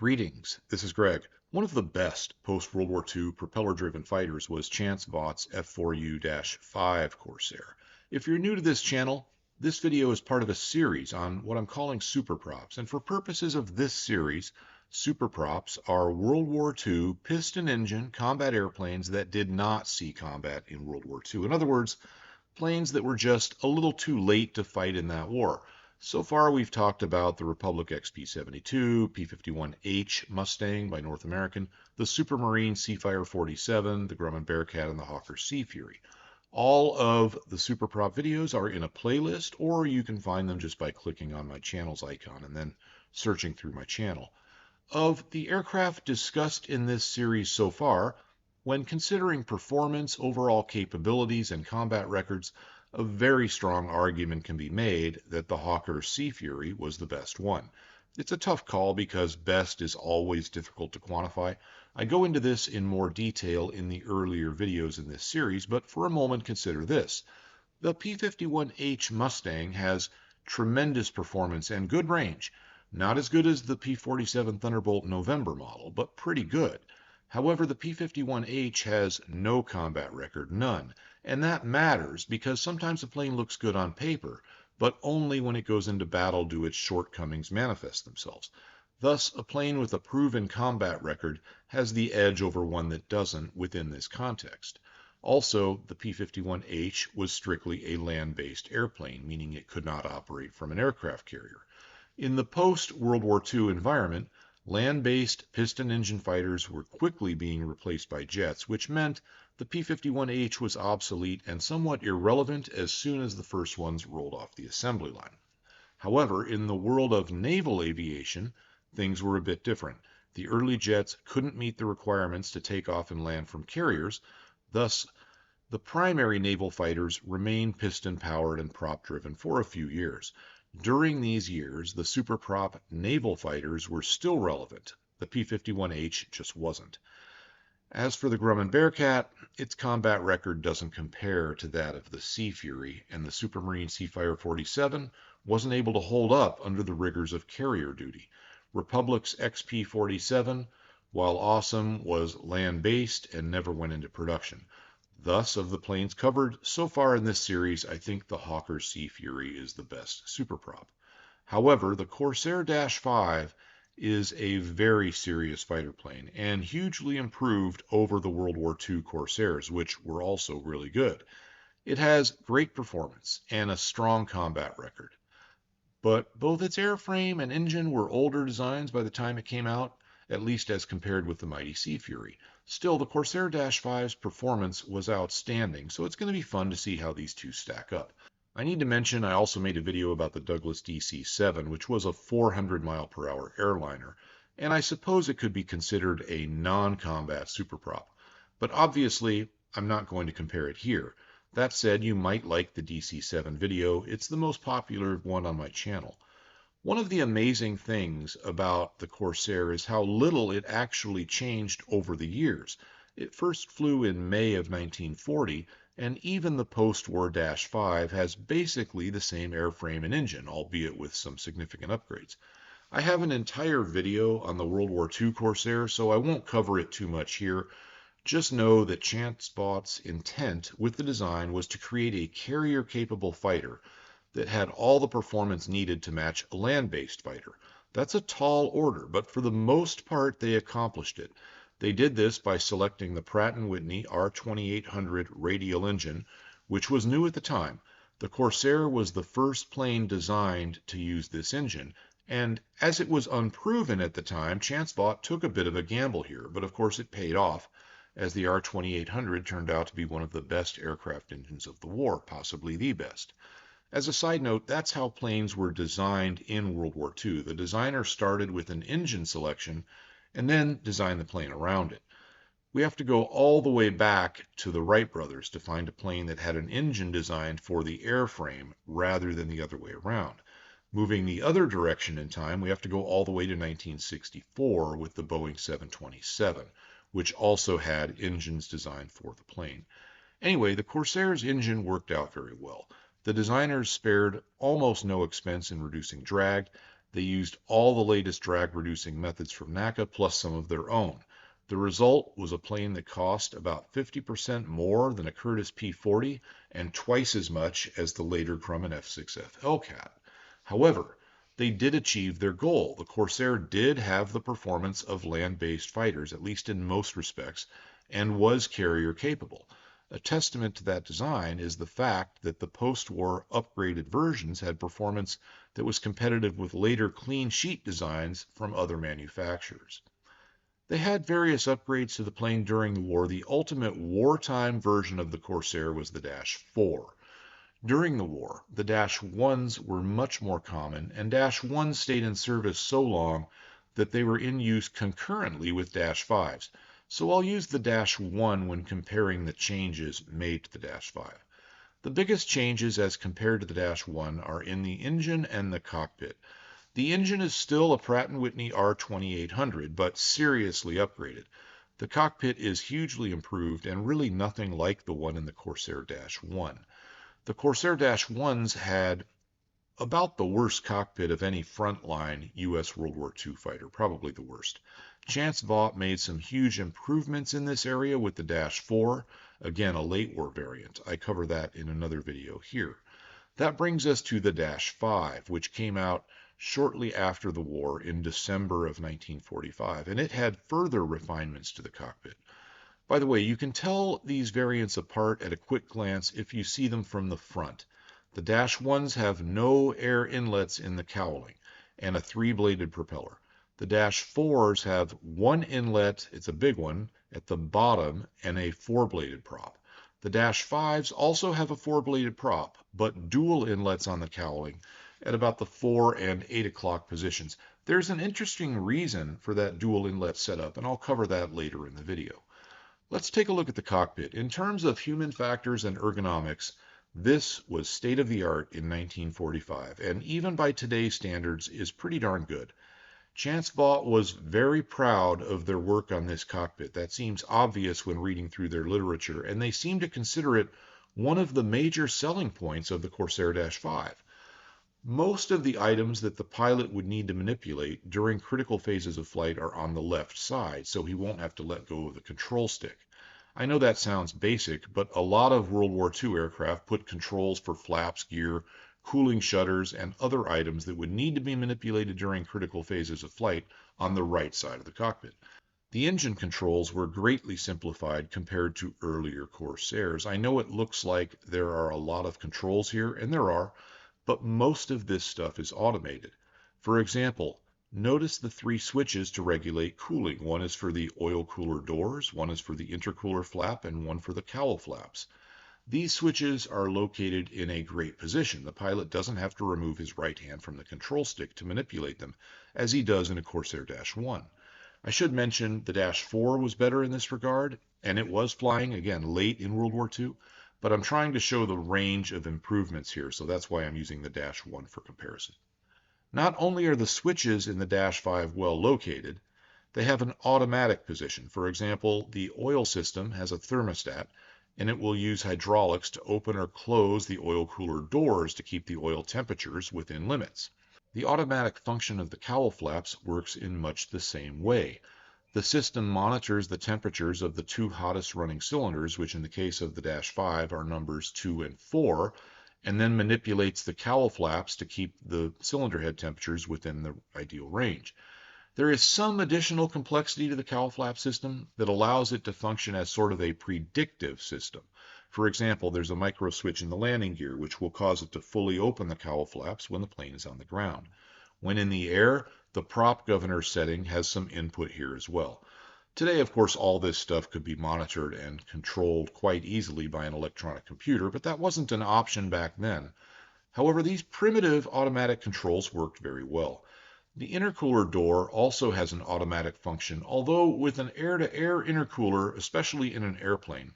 Greetings, this is Greg. One of the best post-World War II propeller-driven fighters was ChanceBot's F4U-5 Corsair. If you're new to this channel, this video is part of a series on what I'm calling superprops, and for purposes of this series, superprops are World War II piston engine combat airplanes that did not see combat in World War II. In other words, planes that were just a little too late to fight in that war. So far, we've talked about the Republic XP-72, P-51H Mustang by North American, the Supermarine Seafire 47, the Grumman Bearcat, and the Hawker Sea Fury. All of the Superprop videos are in a playlist, or you can find them just by clicking on my channel's icon and then searching through my channel. Of the aircraft discussed in this series so far, when considering performance, overall capabilities, and combat records, a very strong argument can be made that the Hawker Sea Fury was the best one. It's a tough call because best is always difficult to quantify. I go into this in more detail in the earlier videos in this series, but for a moment consider this. The P-51H Mustang has tremendous performance and good range. Not as good as the P-47 Thunderbolt November model, but pretty good. However, the P-51H has no combat record, none. And that matters because sometimes a plane looks good on paper, but only when it goes into battle do its shortcomings manifest themselves. Thus, a plane with a proven combat record has the edge over one that doesn't within this context. Also, the P-51H was strictly a land-based airplane, meaning it could not operate from an aircraft carrier. In the post-World War II environment, land-based piston engine fighters were quickly being replaced by jets, which meant the P-51H was obsolete and somewhat irrelevant as soon as the first ones rolled off the assembly line. However, in the world of naval aviation, things were a bit different. The early jets couldn't meet the requirements to take off and land from carriers, thus the primary naval fighters remained piston-powered and prop-driven for a few years. During these years, the superprop naval fighters were still relevant. The P-51H just wasn't. As for the Grumman Bearcat, its combat record doesn't compare to that of the Sea Fury, and the Supermarine Seafire 47 wasn't able to hold up under the rigors of carrier duty. Republic's XP-47, while awesome, was land-based and never went into production. Thus, of the planes covered so far in this series, I think the Hawker Sea Fury is the best superprop. However, the Corsair-5 is a very serious fighter plane and hugely improved over the World War II Corsairs, which were also really good. It has great performance and a strong combat record. But both its airframe and engine were older designs by the time it came out, at least as compared with the mighty Sea Fury. Still, the Corsair-5's performance was outstanding, so it's going to be fun to see how these two stack up. I need to mention I also made a video about the Douglas DC-7, which was a 400 mile per hour airliner, and I suppose it could be considered a non-combat superprop. But obviously, I'm not going to compare it here. That said, you might like the DC-7 video. It's the most popular one on my channel. One of the amazing things about the Corsair is how little it actually changed over the years. It first flew in May of 1940, and even the post-war -5 has basically the same airframe and engine, albeit with some significant upgrades. I have an entire video on the World War II Corsair, so I won't cover it too much here. Just know that ChanceBot's intent with the design was to create a carrier-capable fighter that had all the performance needed to match a land-based fighter. That's a tall order, but for the most part they accomplished it. They did this by selecting the Pratt & Whitney R2800 radial engine, which was new at the time. The Corsair was the first plane designed to use this engine, and as it was unproven at the time, ChanceBot took a bit of a gamble here, but of course it paid off, as the R2800 turned out to be one of the best aircraft engines of the war, possibly the best. As a side note, that's how planes were designed in World War II. The designer started with an engine selection and then designed the plane around it. We have to go all the way back to the Wright brothers to find a plane that had an engine designed for the airframe rather than the other way around. Moving the other direction in time, we have to go all the way to 1964 with the Boeing 727, which also had engines designed for the plane. Anyway, the Corsair's engine worked out very well. The designers spared almost no expense in reducing drag. They used all the latest drag-reducing methods from NACA plus some of their own. The result was a plane that cost about 50% more than a Curtiss P-40 and twice as much as the later Grumman F6F Hellcat. However, they did achieve their goal. The Corsair did have the performance of land-based fighters, at least in most respects, and was carrier capable. A testament to that design is the fact that the post-war upgraded versions had performance that was competitive with later clean sheet designs from other manufacturers. They had various upgrades to the plane during the war. The ultimate wartime version of the Corsair was the Dash 4. During the war, the Dash 1s were much more common, and Dash 1s stayed in service so long that they were in use concurrently with Dash 5s. So I'll use the Dash 1 when comparing the changes made to the Dash 5. The biggest changes as compared to the Dash 1 are in the engine and the cockpit. The engine is still a Pratt & Whitney R2800, but seriously upgraded. The cockpit is hugely improved and really nothing like the one in the Corsair Dash 1. The Corsair Dash 1s had about the worst cockpit of any frontline U.S. World War II fighter, probably the worst. Chance Vaught made some huge improvements in this area with the Dash 4, again a late war variant. I cover that in another video here. That brings us to the Dash 5, which came out shortly after the war in December of 1945, and it had further refinements to the cockpit. By the way, you can tell these variants apart at a quick glance if you see them from the front. The Dash 1s have no air inlets in the cowling and a 3-bladed propeller. The Dash 4s have one inlet, it's a big one, at the bottom and a 4-bladed prop. The Dash 5s also have a 4-bladed prop, but dual inlets on the cowling at about the 4 and 8 o'clock positions. There's an interesting reason for that dual inlet setup, and I'll cover that later in the video. Let's take a look at the cockpit. In terms of human factors and ergonomics, this was state-of-the-art in 1945, and even by today's standards is pretty darn good. Chance Vaught was very proud of their work on this cockpit. That seems obvious when reading through their literature, and they seem to consider it one of the major selling points of the Corsair Dash 5. Most of the items that the pilot would need to manipulate during critical phases of flight are on the left side, so he won't have to let go of the control stick. I know that sounds basic, but a lot of World War II aircraft put controls for flaps, gear, cooling shutters, and other items that would need to be manipulated during critical phases of flight on the right side of the cockpit. The engine controls were greatly simplified compared to earlier Corsairs. I know it looks like there are a lot of controls here, and there are, but most of this stuff is automated. For example, notice the 3 switches to regulate cooling. One is for the oil cooler doors, one is for the intercooler flap, and one for the cowl flaps. These switches are located in a great position. The pilot doesn't have to remove his right hand from the control stick to manipulate them, as he does in a Corsair Dash 1. I should mention the Dash 4 was better in this regard, and it was flying, again, late in World War II, but I'm trying to show the range of improvements here, so that's why I'm using the Dash 1 for comparison. Not only are the switches in the Dash 5 well located, they have an automatic position. For example, the oil system has a thermostat, and it will use hydraulics to open or close the oil cooler doors to keep the oil temperatures within limits. The automatic function of the cowl flaps works in much the same way. The system monitors the temperatures of the 2 hottest running cylinders, which in the case of the Dash 5 are numbers 2 and 4, and then manipulates the cowl flaps to keep the cylinder head temperatures within the ideal range. There is some additional complexity to the cowl flap system that allows it to function as sort of a predictive system. For example, there's a micro switch in the landing gear, which will cause it to fully open the cowl flaps when the plane is on the ground. When in the air, the prop governor setting has some input here as well. Today, of course, all this stuff could be monitored and controlled quite easily by an electronic computer, but that wasn't an option back then. However, these primitive automatic controls worked very well. The intercooler door also has an automatic function, although with an air-to-air intercooler, especially in an airplane,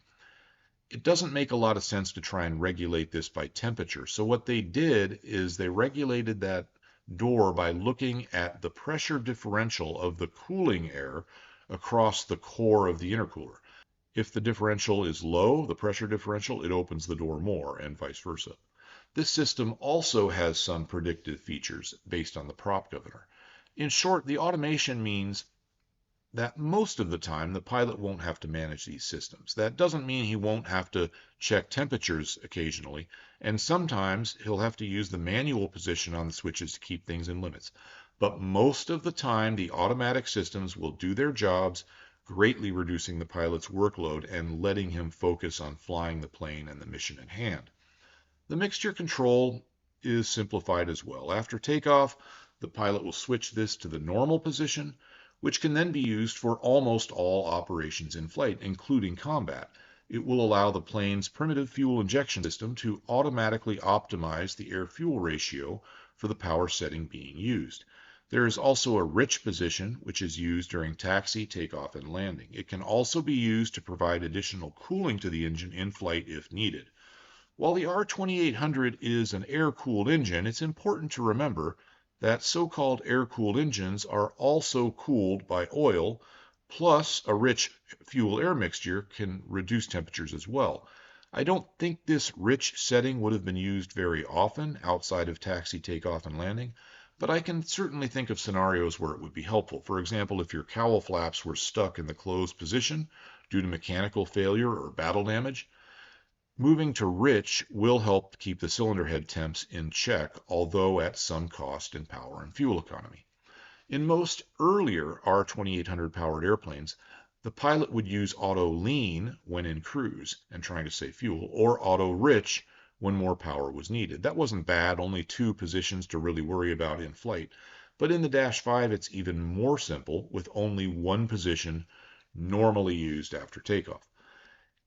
it doesn't make a lot of sense to try and regulate this by temperature. So what they did is they regulated that door by looking at the pressure differential of the cooling air across the core of the intercooler. If the differential is low, the pressure differential, it opens the door more, and vice versa. This system also has some predictive features based on the prop governor. In short, the automation means that most of the time the pilot won't have to manage these systems. That doesn't mean he won't have to check temperatures occasionally, and sometimes he'll have to use the manual position on the switches to keep things in limits. But most of the time, the automatic systems will do their jobs, greatly reducing the pilot's workload and letting him focus on flying the plane and the mission at hand. The mixture control is simplified as well. After takeoff, the pilot will switch this to the normal position, which can then be used for almost all operations in flight, including combat. It will allow the plane's primitive fuel injection system to automatically optimize the air-fuel ratio for the power setting being used. There is also a rich position, which is used during taxi, takeoff, and landing. It can also be used to provide additional cooling to the engine in flight if needed. While the R2800 is an air-cooled engine, it's important to remember that so-called air-cooled engines are also cooled by oil, plus a rich fuel-air mixture can reduce temperatures as well. I don't think this rich setting would have been used very often outside of taxi, takeoff, and landing, but I can certainly think of scenarios where it would be helpful. For example, if your cowl flaps were stuck in the closed position due to mechanical failure or battle damage, moving to rich will help keep the cylinder head temps in check, although at some cost in power and fuel economy. In most earlier R2800 powered airplanes, the pilot would use auto lean when in cruise and trying to save fuel, or auto rich when more power was needed. That wasn't bad, only two positions to really worry about in flight. But in the Dash 5, it's even more simple, with only one position normally used after takeoff.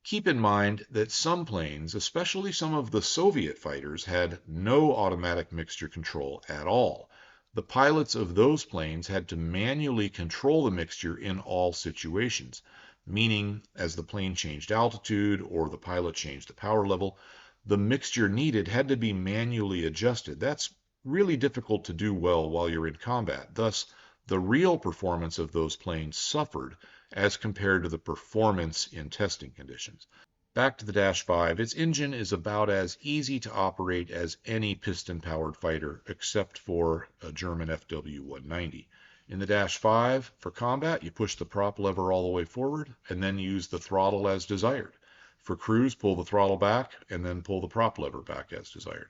Keep in mind that some planes, especially some of the Soviet fighters, had no automatic mixture control at all. The pilots of those planes had to manually control the mixture in all situations, meaning as the plane changed altitude or the pilot changed the power level, the mixture needed had to be manually adjusted. That's really difficult to do well while you're in combat. Thus, the real performance of those planes suffered as compared to the performance in testing conditions. Back to the Dash 5, its engine is about as easy to operate as any piston-powered fighter, except for a German FW-190. In the Dash 5, for combat, you push the prop lever all the way forward, and then use the throttle as desired. For cruise, pull the throttle back, and then pull the prop lever back as desired.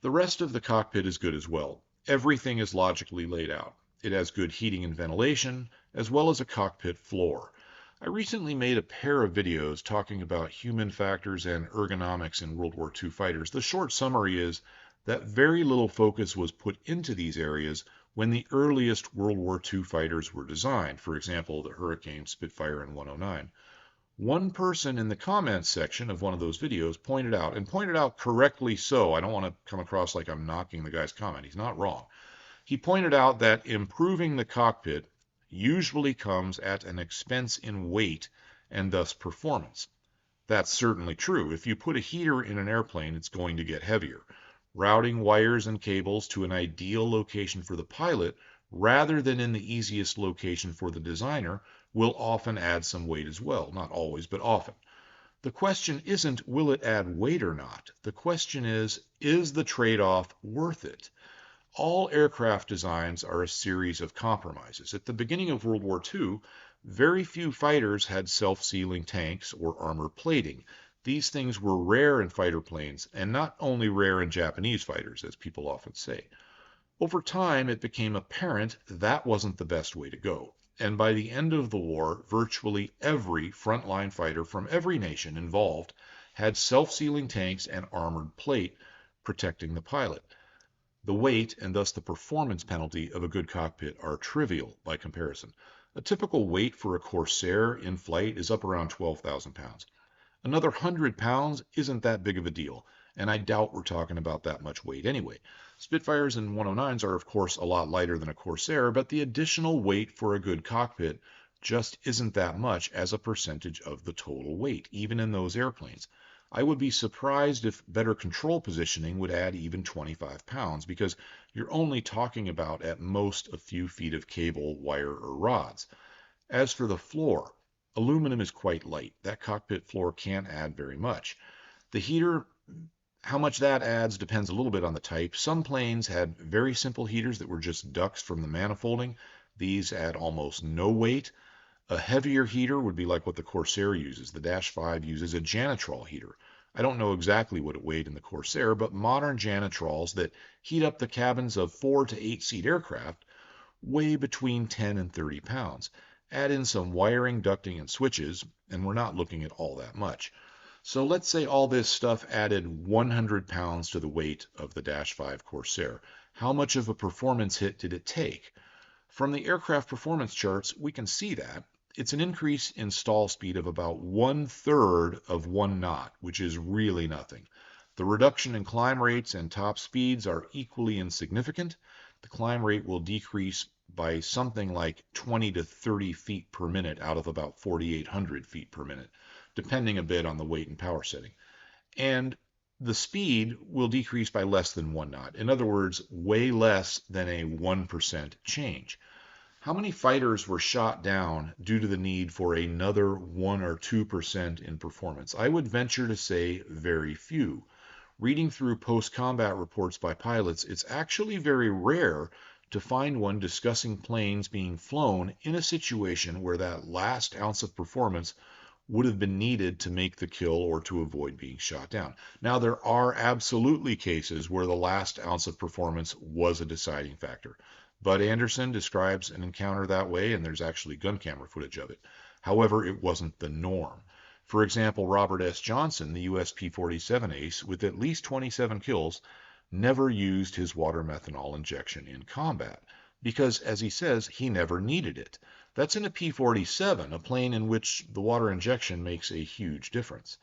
The rest of the cockpit is good as well. Everything is logically laid out. It has good heating and ventilation, as well as a cockpit floor. I recently made a pair of videos talking about human factors and ergonomics in World War II fighters. The short summary is that very little focus was put into these areas when the earliest World War II fighters were designed, for example, the Hurricane, Spitfire, and 109. One person in the comments section of one of those videos pointed out correctly so. I don't want to come across like I'm knocking the guy's comment. He's not wrong. He pointed out that improving the cockpit usually comes at an expense in weight and thus performance. That's certainly true. If you put a heater in an airplane, it's going to get heavier. Routing wires and cables to an ideal location for the pilot rather than in the easiest location for the designer will often add some weight as well. Not always, but often. The question isn't, will it add weight or not? The question is the trade-off worth it? All aircraft designs are a series of compromises. At the beginning of World War II, very few fighters had self-sealing tanks or armor plating. These things were rare in fighter planes, and not only rare in Japanese fighters, as people often say. Over time, it became apparent that wasn't the best way to go. And by the end of the war, virtually every frontline fighter from every nation involved had self-sealing tanks and armored plate protecting the pilot. The weight, and thus the performance penalty of a good cockpit, are trivial by comparison. A typical weight for a Corsair in flight is up around 12,000 pounds. Another 100 pounds isn't that big of a deal, and I doubt we're talking about that much weight anyway. Spitfires and 109s are of course a lot lighter than a Corsair, but the additional weight for a good cockpit just isn't that much as a percentage of the total weight, even in those airplanes. I would be surprised if better control positioning would add even 25 pounds, because you're only talking about at most a few feet of cable, wire, or rods. As for the floor, aluminum is quite light. That cockpit floor can't add very much. The heater How much that adds depends a little bit on the type. Some planes had very simple heaters that were just ducts from the manifolding. These add almost no weight. A heavier heater would be like what the Corsair uses. The Dash 5 uses a Janitrol heater. I don't know exactly what it weighed in the Corsair, but modern Janitrols that heat up the cabins of 4 to 8 seat aircraft weigh between 10 and 30 pounds. Add in some wiring, ducting, and switches, and we're not looking at all that much. So let's say all this stuff added 100 pounds to the weight of the Dash 5 Corsair. How much of a performance hit did it take? From the aircraft performance charts, we can see that. It's an increase in stall speed of about 1/3 of 1 knot, which is really nothing. The reduction in climb rates and top speeds are equally insignificant. The climb rate will decrease by something like 20 to 30 feet per minute out of about 4,800 feet per minute, depending a bit on the weight and power setting. And the speed will decrease by less than 1 knot. In other words, way less than a 1% change. How many fighters were shot down due to the need for another 1 or 2% in performance? I would venture to say very few. Reading through post-combat reports by pilots, it's actually very rare to find one discussing planes being flown in a situation where that last ounce of performance would have been needed to make the kill or to avoid being shot down. Now, there are absolutely cases where the last ounce of performance was a deciding factor. Bud Anderson describes an encounter that way, and there's actually gun camera footage of it. However, it wasn't the norm. For example, Robert S. Johnson, the US P-47 ace, with at least 27 kills, never used his water methanol injection in combat because, as he says, he never needed it. That's in a P-47, a plane in which the water injection makes a huge difference.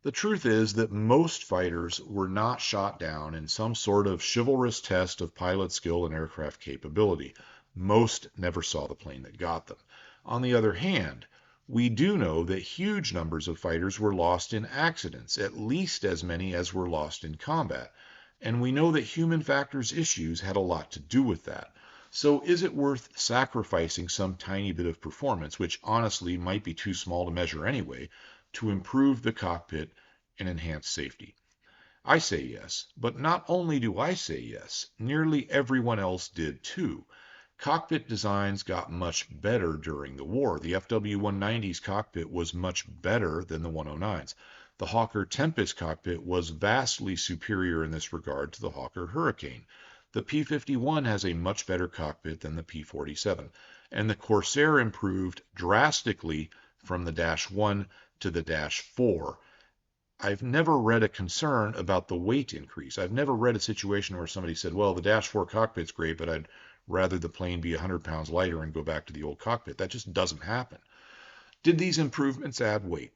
The truth is that most fighters were not shot down in some sort of chivalrous test of pilot skill and aircraft capability. Most never saw the plane that got them. On the other hand, we do know that huge numbers of fighters were lost in accidents, at least as many as were lost in combat. And we know that human factors issues had a lot to do with that. So is it worth sacrificing some tiny bit of performance, which honestly might be too small to measure anyway, to improve the cockpit and enhance safety? I say yes, but not only do I say yes, nearly everyone else did too. Cockpit designs got much better during the war. The FW-190's cockpit was much better than the 109's. The Hawker Tempest cockpit was vastly superior in this regard to the Hawker Hurricane. The P-51 has a much better cockpit than the P-47, and the Corsair improved drastically from the Dash 1 to the Dash 4. I've never read a concern about the weight increase. I've never read a situation where somebody said, well, the Dash 4 cockpit's great, but I'd rather the plane be 100 pounds lighter and go back to the old cockpit. That just doesn't happen. Did these improvements add weight?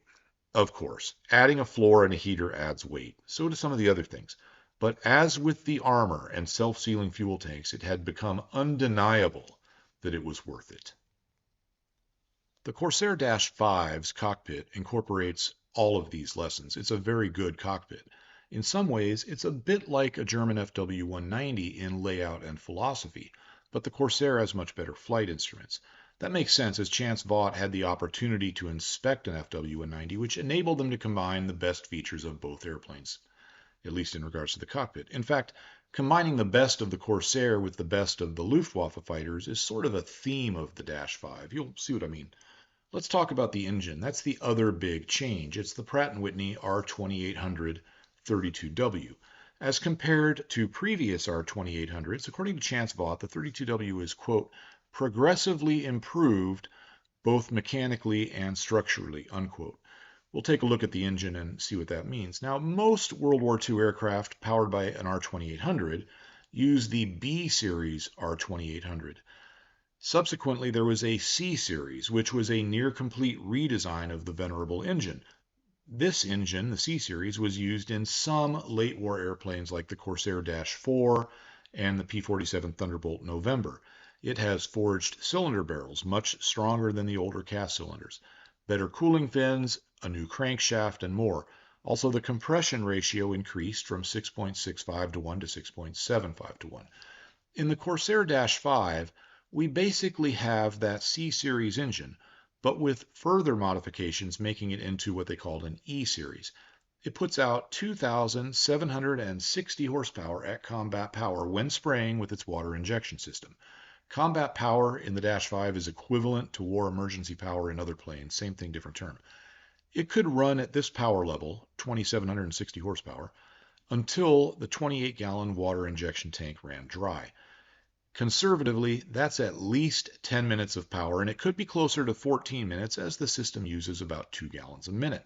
Of course. Adding a floor and a heater adds weight. So do some of the other things. But as with the armor and self-sealing fuel tanks, it had become undeniable that it was worth it. The Corsair Dash 5's cockpit incorporates all of these lessons. It's a very good cockpit. In some ways, it's a bit like a German FW-190 in layout and philosophy, but the Corsair has much better flight instruments. That makes sense, as Chance Vaught had the opportunity to inspect an FW-190, which enabled them to combine the best features of both airplanes, at least in regards to the cockpit. In fact, combining the best of the Corsair with the best of the Luftwaffe fighters is sort of a theme of the Dash 5. You'll see what I mean. Let's talk about the engine. That's the other big change. It's the Pratt & Whitney R2800 32W. As compared to previous R2800s, according to Chance Vaught, the 32W is, quote, progressively improved both mechanically and structurally, unquote. We'll take a look at the engine and see what that means. Now, most World War II aircraft powered by an R2800 use the B series R2800. Subsequently, there was a C series, which was a near-complete redesign of the venerable engine. This engine, the C series, was used in some late war airplanes like the Corsair Dash 4 and the P-47 Thunderbolt November. It has forged cylinder barrels, much stronger than the older cast cylinders, better cooling fins, a new crankshaft, and more. Also, the compression ratio increased from 6.65 to 1 to 6.75 to 1. In the Corsair Dash 5, we basically have that C-Series engine, but with further modifications making it into what they called an E-Series. It puts out 2,760 horsepower at combat power when spraying with its water injection system. Combat power in the Dash 5 is equivalent to war emergency power in other planes. Same thing, different term. It could run at this power level, 2,760 horsepower, until the 28-gallon water injection tank ran dry. Conservatively, that's at least 10 minutes of power, and it could be closer to 14 minutes as the system uses about 2 gallons a minute.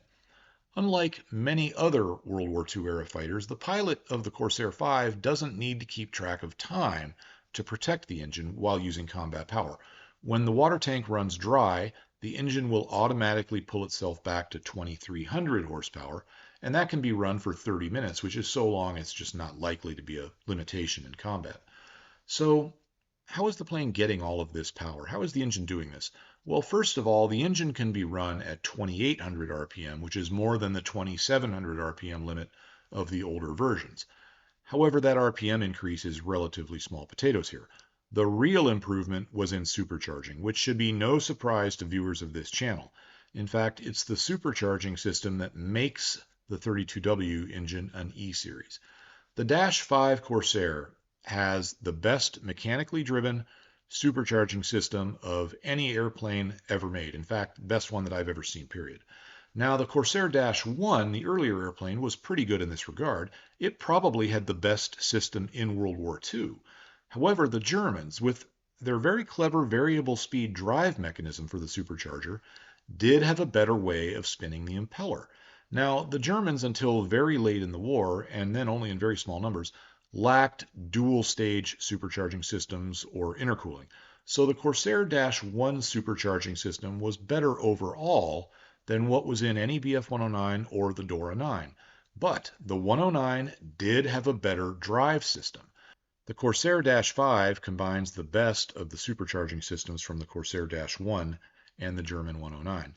Unlike many other World War II era fighters, the pilot of the Corsair 5 doesn't need to keep track of time to protect the engine while using combat power. When the water tank runs dry, the engine will automatically pull itself back to 2,300 horsepower, and that can be run for 30 minutes, which is so long it's just not likely to be a limitation in combat. So how is the plane getting all of this power? How is the engine doing this? Well, first of all, the engine can be run at 2,800 RPM, which is more than the 2,700 RPM limit of the older versions. However, that RPM increase is relatively small potatoes here. The real improvement was in supercharging, which should be no surprise to viewers of this channel. In fact, it's the supercharging system that makes the 32W engine an E-Series. The Dash 5 Corsair has the best mechanically driven supercharging system of any airplane ever made. In fact, best one that I've ever seen, period. Now, the Corsair Dash 1, the earlier airplane, was pretty good in this regard. It probably had the best system in World War II. However, the Germans, with their very clever variable speed drive mechanism for the supercharger, did have a better way of spinning the impeller. Now, the Germans, until very late in the war, and then only in very small numbers, lacked dual-stage supercharging systems or intercooling. So the Corsair Dash 1 supercharging system was better overall than what was in any BF-109 or the Dora 9. But the 109 did have a better drive system. The Corsair Dash 5 combines the best of the supercharging systems from the Corsair Dash 1 and the German 109.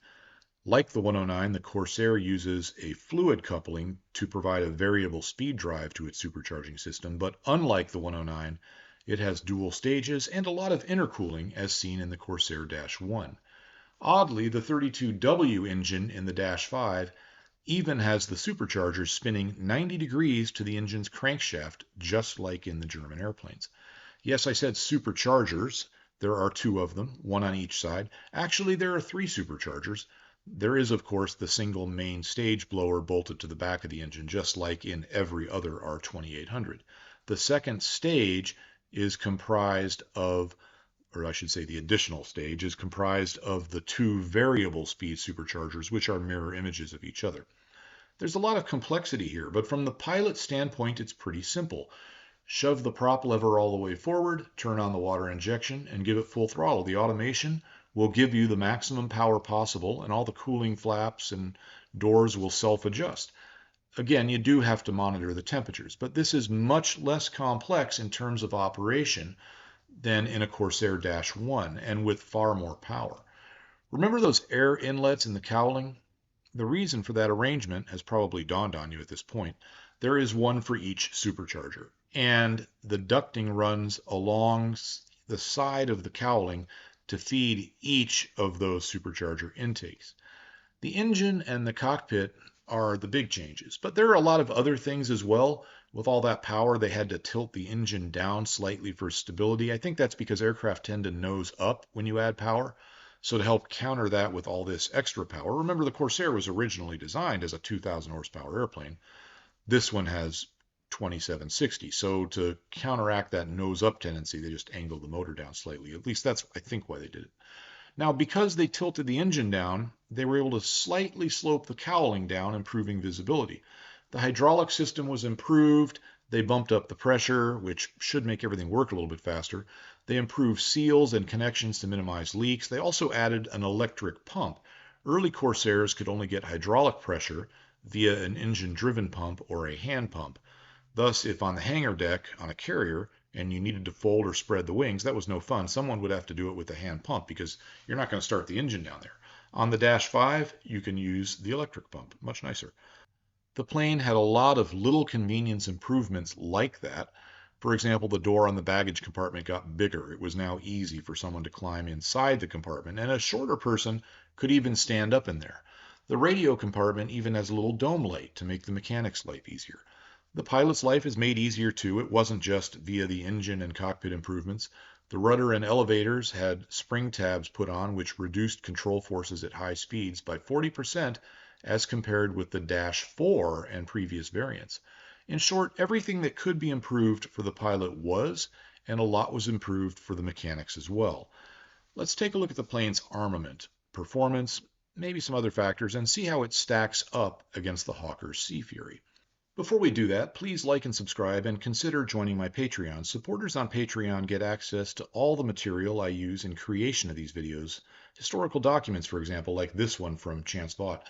Like the 109, the Corsair uses a fluid coupling to provide a variable speed drive to its supercharging system, but unlike the 109, it has dual stages and a lot of intercooling as seen in the Corsair Dash 1. Oddly, the 32W engine in the Dash 5 even has the supercharger spinning 90 degrees to the engine's crankshaft, just like in the German airplanes. Yes, I said superchargers. There are two of them, one on each side. Actually, there are three superchargers. There is, of course, the single main stage blower bolted to the back of the engine, just like in every other R2800. The second stage is comprised of, or I should say the additional stage, is comprised of the two variable speed superchargers, which are mirror images of each other. There's a lot of complexity here, but from the pilot standpoint, it's pretty simple. Shove the prop lever all the way forward, turn on the water injection, and give it full throttle. The automation will give you the maximum power possible, and all the cooling flaps and doors will self-adjust. Again, you do have to monitor the temperatures, but this is much less complex in terms of operation than in a Corsair Dash 1, and with far more power. Remember those air inlets in the cowling? The reason for that arrangement has probably dawned on you at this point. There is one for each supercharger, and the ducting runs along the side of the cowling to feed each of those supercharger intakes. The engine and the cockpit are the big changes, but there are a lot of other things as well. With all that power, they had to tilt the engine down slightly for stability. I think that's because aircraft tend to nose up when you add power. So to help counter that with all this extra power, remember the Corsair was originally designed as a 2,000 horsepower airplane. This one has 2,760. So to counteract that nose up tendency, they just angled the motor down slightly. At least that's, I think, why they did it. Now, because they tilted the engine down, they were able to slightly slope the cowling down, improving visibility. The hydraulic system was improved. They bumped up the pressure, which should make everything work a little bit faster. They improved seals and connections to minimize leaks. They also added an electric pump. Early Corsairs could only get hydraulic pressure via an engine-driven pump or a hand pump. Thus, if on the hangar deck on a carrier and you needed to fold or spread the wings, that was no fun. Someone would have to do it with a hand pump because you're not going to start the engine down there. On the Dash 5, you can use the electric pump, much nicer. The plane had a lot of little convenience improvements like that. For example, the door on the baggage compartment got bigger. It was now easy for someone to climb inside the compartment, and a shorter person could even stand up in there. The radio compartment even has a little dome light to make the mechanic's life easier. The pilot's life is made easier too. It wasn't just via the engine and cockpit improvements. The rudder and elevators had spring tabs put on, which reduced control forces at high speeds by 40% as compared with the Dash 4 and previous variants. In short, everything that could be improved for the pilot was, and a lot was improved for the mechanics as well. Let's take a look at the plane's armament, performance, maybe some other factors, and see how it stacks up against the Hawker's Sea Fury. Before we do that, please like and subscribe and consider joining my Patreon. Supporters on Patreon get access to all the material I use in creation of these videos. Historical documents, for example, like this one from Chance Vaught.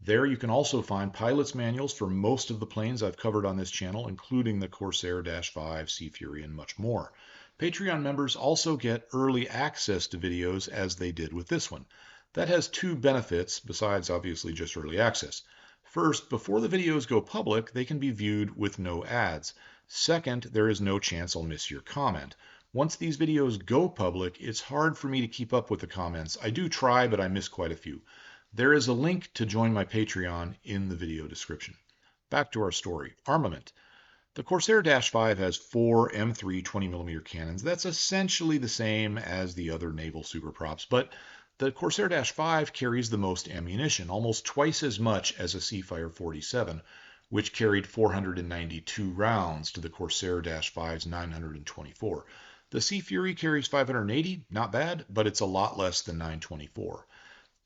There you can also find pilot's manuals for most of the planes I've covered on this channel, including the Corsair -5, Sea Fury, and much more. Patreon members also get early access to videos as they did with this one. That has two benefits, besides obviously just early access. First, before the videos go public, they can be viewed with no ads. Second, there is no chance I'll miss your comment. Once these videos go public, it's hard for me to keep up with the comments. I do try, but I miss quite a few. There is a link to join my Patreon in the video description. Back to our story. Armament. The Corsair -5 has 4 M3 20mm cannons. That's essentially the same as the other naval superprops, but the Corsair -5 carries the most ammunition, almost twice as much as a Seafire 47, which carried 492 rounds to the Corsair -5's 924. The Sea Fury carries 580, not bad, but it's a lot less than 924.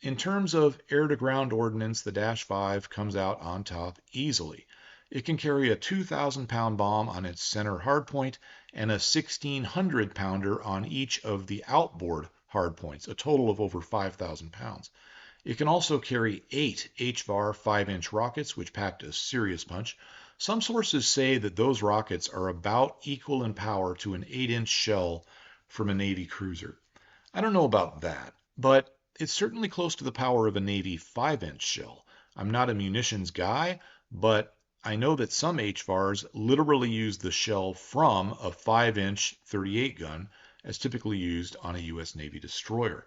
In terms of air-to-ground ordnance, the -5 comes out on top easily. It can carry a 2,000-pound bomb on its center hardpoint and a 1,600-pounder on each of the outboard hardpoints, a total of over 5,000 pounds. It can also carry 8 HVAR 5-inch rockets, which packed a serious punch. Some sources say that those rockets are about equal in power to an 8-inch shell from a Navy cruiser. I don't know about that, but it's certainly close to the power of a Navy 5-inch shell. I'm not a munitions guy, but I know that some HVARs literally use the shell from a 5-inch 38 gun, as typically used on a U.S. Navy destroyer.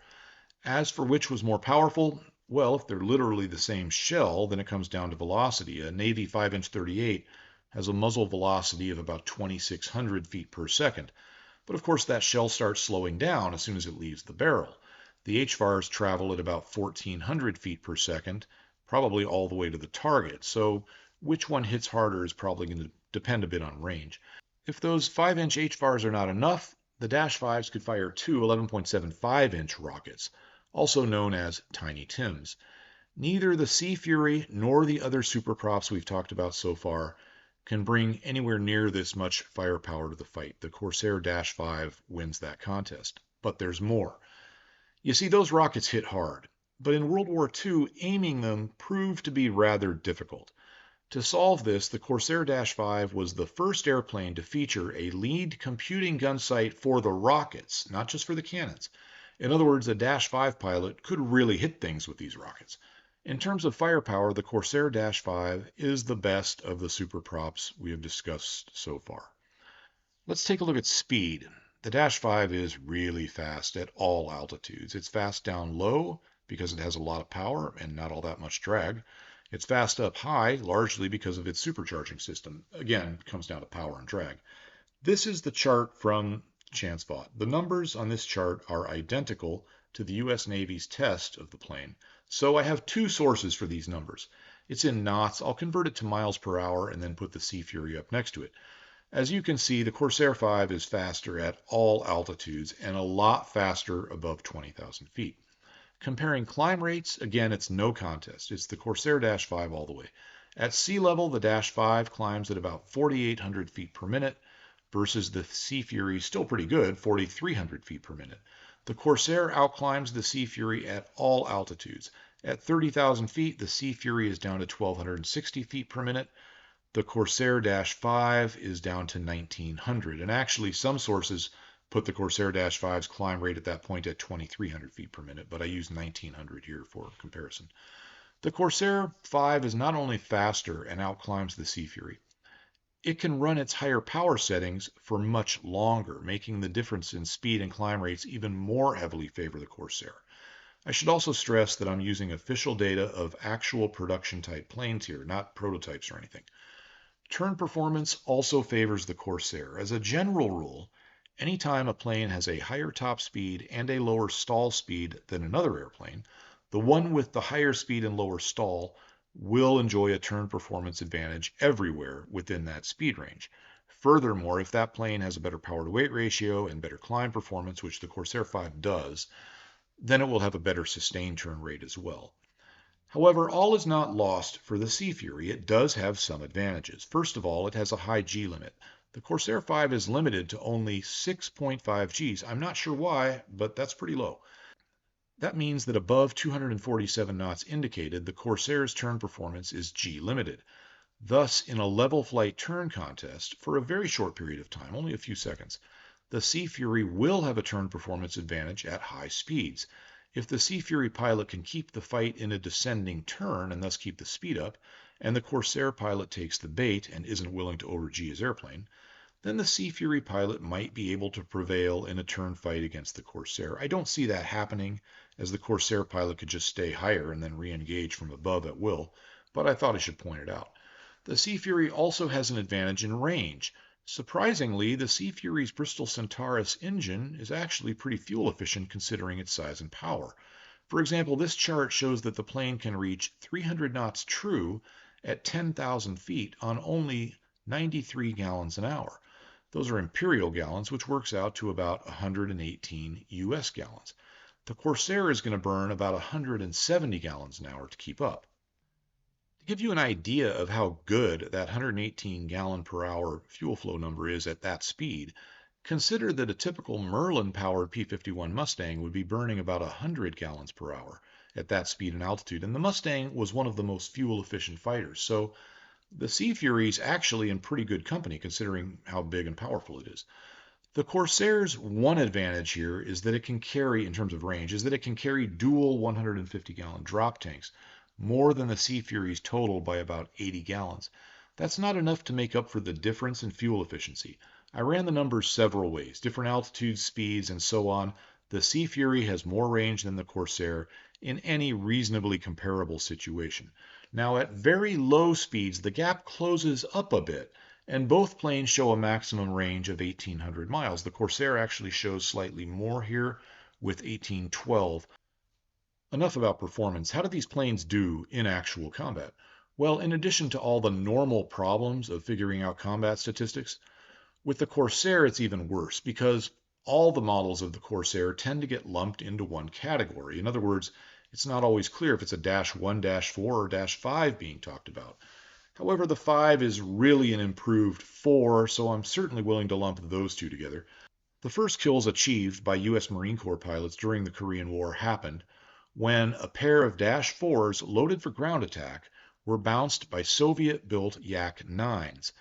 As for which was more powerful, well, if they're literally the same shell, then it comes down to velocity. A Navy 5-inch 38 has a muzzle velocity of about 2,600 feet per second. But of course, that shell starts slowing down as soon as it leaves the barrel. The HVARs travel at about 1,400 feet per second, probably all the way to the target. So which one hits harder is probably going to depend a bit on range. If those 5-inch HVARs are not enough, the -5s could fire two 11.75-inch rockets, also known as Tiny Tims. Neither the Sea Fury nor the other superprops we've talked about so far can bring anywhere near this much firepower to the fight. The Corsair -5 wins that contest. But there's more. You see, those rockets hit hard, but in World War II, aiming them proved to be rather difficult. To solve this, the Corsair -5 was the first airplane to feature a lead computing gun sight for the rockets, not just for the cannons. In other words, a -5 pilot could really hit things with these rockets. In terms of firepower, the Corsair -5 is the best of the superprops we have discussed so far. Let's take a look at speed. The -5 is really fast at all altitudes. It's fast down low because it has a lot of power and not all that much drag. It's fast up high, largely because of its supercharging system. Again, it comes down to power and drag. This is the chart from Chance Vaught. The numbers on this chart are identical to the U.S. Navy's test of the plane. So I have two sources for these numbers. It's in knots. I'll convert it to miles per hour and then put the Sea Fury up next to it. As you can see, the Corsair 5 is faster at all altitudes and a lot faster above 20,000 feet. Comparing climb rates, again, it's no contest. It's the Corsair -5 all the way. At sea level, the -5 climbs at about 4,800 feet per minute versus the Sea Fury, still pretty good, 4,300 feet per minute. The Corsair outclimbs the Sea Fury at all altitudes. At 30,000 feet, the Sea Fury is down to 1,260 feet per minute. The Corsair -5 is down to 1,900. And actually, some sources put the Corsair -5's climb rate at that point at 2,300 feet per minute, but I use 1,900 here for comparison. The Corsair 5 is not only faster and outclimbs the Sea Fury, it can run its higher power settings for much longer, making the difference in speed and climb rates even more heavily favor the Corsair. I should also stress that I'm using official data of actual production type planes here, not prototypes or anything. Turn performance also favors the Corsair. As a general rule, anytime a plane has a higher top speed and a lower stall speed than another airplane, the one with the higher speed and lower stall will enjoy a turn performance advantage everywhere within that speed range. Furthermore, if that plane has a better power to weight ratio and better climb performance, which the Corsair 5 does, then it will have a better sustained turn rate as well. However, all is not lost for the Sea Fury. It does have some advantages. First of all, it has a high G limit. The Corsair 5 is limited to only 6.5 Gs. I'm not sure why, but that's pretty low. That means that above 247 knots indicated, the Corsair's turn performance is G limited. Thus, in a level flight turn contest, for a very short period of time, only a few seconds, the Sea Fury will have a turn performance advantage at high speeds. If the Sea Fury pilot can keep the fight in a descending turn and thus keep the speed up, and the Corsair pilot takes the bait and isn't willing to over-G his airplane, then the Sea Fury pilot might be able to prevail in a turn fight against the Corsair. I don't see that happening, as the Corsair pilot could just stay higher and then re-engage from above at will, but I thought I should point it out. The Sea Fury also has an advantage in range. Surprisingly, the Sea Fury's Bristol Centaurus engine is actually pretty fuel efficient considering its size and power. For example, this chart shows that the plane can reach 300 knots true at 10,000 feet on only 93 gallons an hour. Those are imperial gallons, which works out to about 118 US gallons. The Corsair is going to burn about 170 gallons an hour to keep up. To give you an idea of how good that 118 gallon per hour fuel flow number is at that speed, consider that a typical Merlin-powered P-51 Mustang would be burning about 100 gallons per hour at that speed and altitude, and the Mustang was one of the most fuel-efficient fighters. So the Sea Fury is actually in pretty good company considering how big and powerful it is. The Corsair's one advantage here is that it can carry, in terms of range, is that it can carry dual 150-gallon drop tanks, more than the Sea Fury's total by about 80 gallons. That's not enough to make up for the difference in fuel efficiency. I ran the numbers several ways, different altitudes, speeds, and so on. The Sea Fury has more range than the Corsair in any reasonably comparable situation. Now, at very low speeds, the gap closes up a bit, and both planes show a maximum range of 1,800 miles. The Corsair actually shows slightly more here with 1,812. Enough about performance. How do these planes do in actual combat? Well, in addition to all the normal problems of figuring out combat statistics, with the Corsair it's even worse because all the models of the Corsair tend to get lumped into one category. In other words, it's not always clear if it's a -1, -4, or -5 being talked about. However, the 5 is really an improved 4, so I'm certainly willing to lump those two together. The first kills achieved by U.S. Marine Corps pilots during the Korean War happened when a pair of -4s loaded for ground attack were bounced by Soviet-built Yak-9s.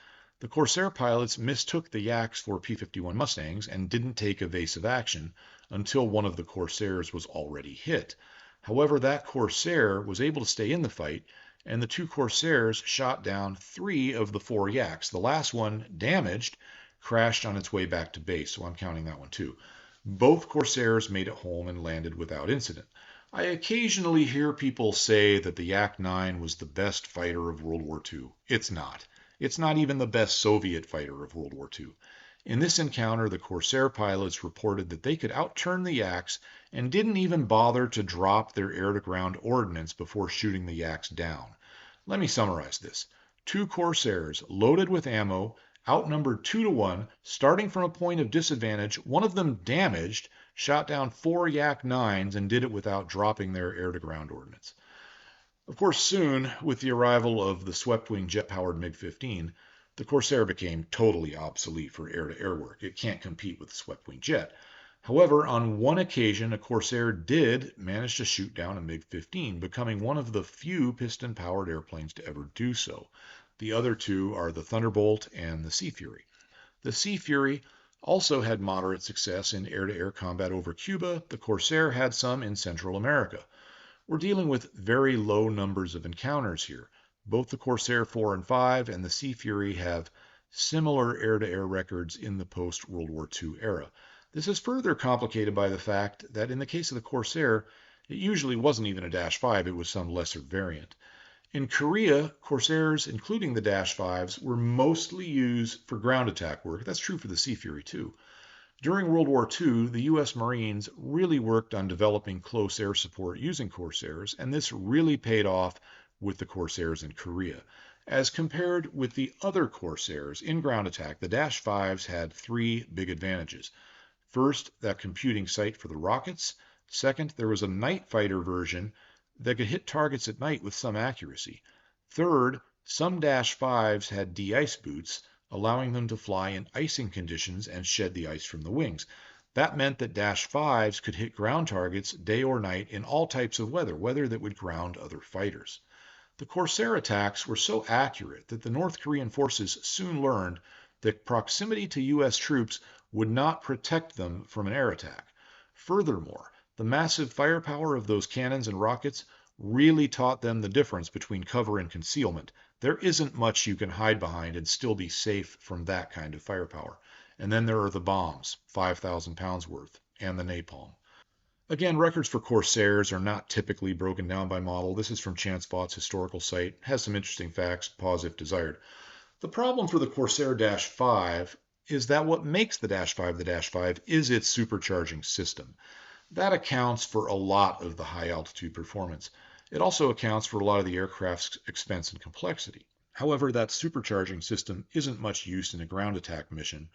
The Corsair pilots mistook the Yaks for P-51 Mustangs and didn't take evasive action until one of the Corsairs was already hit. However, that Corsair was able to stay in the fight, and the two Corsairs shot down 3 of the 4 Yaks. The last one, damaged, crashed on its way back to base, so I'm counting that one too. Both Corsairs made it home and landed without incident. I occasionally hear people say that the Yak-9 was the best fighter of World War II. It's not. It's not even the best Soviet fighter of World War II. In this encounter, the Corsair pilots reported that they could outturn the Yaks and didn't even bother to drop their air-to-ground ordnance before shooting the Yaks down. Let me summarize this. 2 Corsairs loaded with ammo, outnumbered 2 to 1, starting from a point of disadvantage, one of them damaged, shot down 4 Yak-9s and did it without dropping their air-to-ground ordnance. Of course, soon, with the arrival of the swept-wing jet-powered MiG-15, the Corsair became totally obsolete for air-to-air work. It can't compete with the swept-wing jet. However, on one occasion, a Corsair did manage to shoot down a MiG-15, becoming one of the few piston-powered airplanes to ever do so. The other two are the Thunderbolt and the Sea Fury. The Sea Fury also had moderate success in air-to-air combat over Cuba. The Corsair had some in Central America. We're dealing with very low numbers of encounters here. Both the Corsair 4 and 5 and the Sea Fury have similar air-to-air records in the post-World War II era. This is further complicated by the fact that in the case of the Corsair, It usually wasn't even a Dash 5, it was some lesser variant. In Korea, Corsairs, including the Dash 5s, were mostly used for ground attack work. That's true for the Sea Fury too. During World War II, the U.S. Marines really worked on developing close air support using Corsairs, and this really paid off with the Corsairs in Korea. As compared with the other Corsairs in ground attack, the Dash 5s had three big advantages. First, that computing site for the rockets. Second, there was a nightfighter version that could hit targets at night with some accuracy. Third, some Dash 5s had de-ice boots, allowing them to fly in icing conditions and shed the ice from the wings. That meant that Dash 5s could hit ground targets day or night in all types of weather that would ground other fighters. The Corsair attacks were so accurate that the North Korean forces soon learned that proximity to U.S. troops would not protect them from an air attack. Furthermore, the massive firepower of those cannons and rockets really taught them the difference between cover and concealment. There isn't much you can hide behind and still be safe from that kind of firepower. And then there are the bombs, 5,000 pounds worth, and the napalm. Again, records for Corsairs are not typically broken down by model. This is from ChanceBot's historical site. It has some interesting facts. Pause if desired. The problem for the Corsair Dash 5 is that what makes the Dash 5 is its supercharging system. That accounts for a lot of the high altitude performance. It also accounts for a lot of the aircraft's expense and complexity. However, that supercharging system isn't much used in a ground attack mission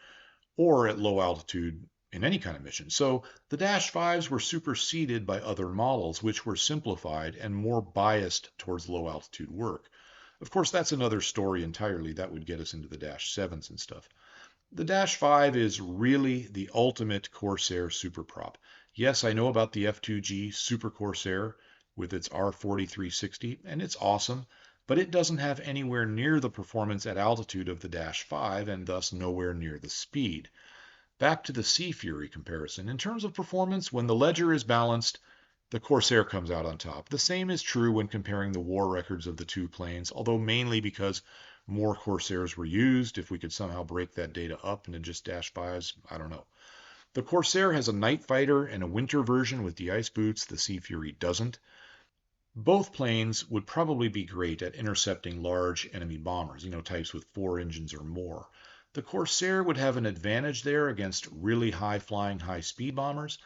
or at low altitude in any kind of mission. So the Dash 5s were superseded by other models, which were simplified and more biased towards low altitude work. Of course, that's another story entirely. That would get us into the Dash 7s and stuff. The Dash 5 is really the ultimate Corsair superprop. Yes, I know about the F2G Super Corsair with its R4360, and it's awesome, but it doesn't have anywhere near the performance at altitude of the Dash 5, and thus nowhere near the speed. Back to the Sea Fury comparison. In terms of performance, when the ledger is balanced, the Corsair comes out on top. The same is true when comparing the war records of the two planes, although mainly because more Corsairs were used. If we could somehow break that data up into just Dash 5s, I don't know. The Corsair has a night fighter and a winter version with de-ice boots. The Sea Fury doesn't. Both planes would probably be great at intercepting large enemy bombers, types with 4 engines or more. The Corsair would have an advantage there against really high-flying, high-speed bombers,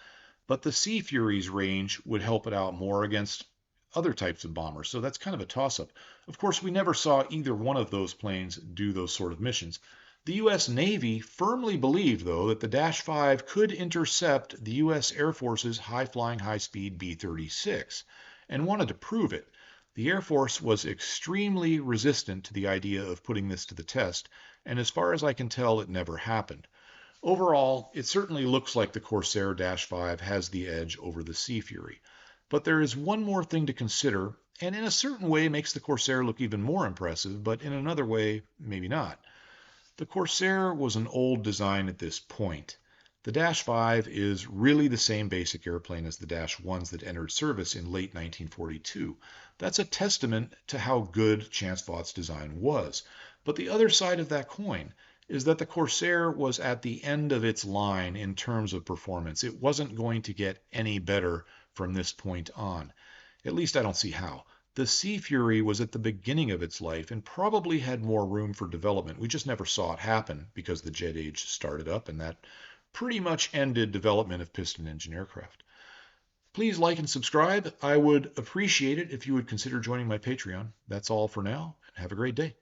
but the Sea Fury's range would help it out more against other types of bombers, so that's kind of a toss-up. Of course, we never saw either one of those planes do those sort of missions. The U.S. Navy firmly believed, though, that the Dash 5 could intercept the U.S. Air Force's high-flying, high-speed B-36, and wanted to prove it. The Air Force was extremely resistant to the idea of putting this to the test, and as far as I can tell, it never happened. Overall, it certainly looks like the Corsair Dash 5 has the edge over the Sea Fury. But there is one more thing to consider, and in a certain way makes the Corsair look even more impressive, but in another way, maybe not. The Corsair was an old design at this point. The Dash 5 is really the same basic airplane as the Dash 1s that entered service in late 1942. That's a testament to how good ChanceBot's design was. But the other side of that coin is that the Corsair was at the end of its line in terms of performance. It wasn't going to get any better from this point on. At least I don't see how. The Sea Fury was at the beginning of its life and probably had more room for development. We just never saw it happen because the jet age started up, and that pretty much ended development of piston engine aircraft. Please like and subscribe. I would appreciate it if you would consider joining my Patreon. That's all for now, and have a great day.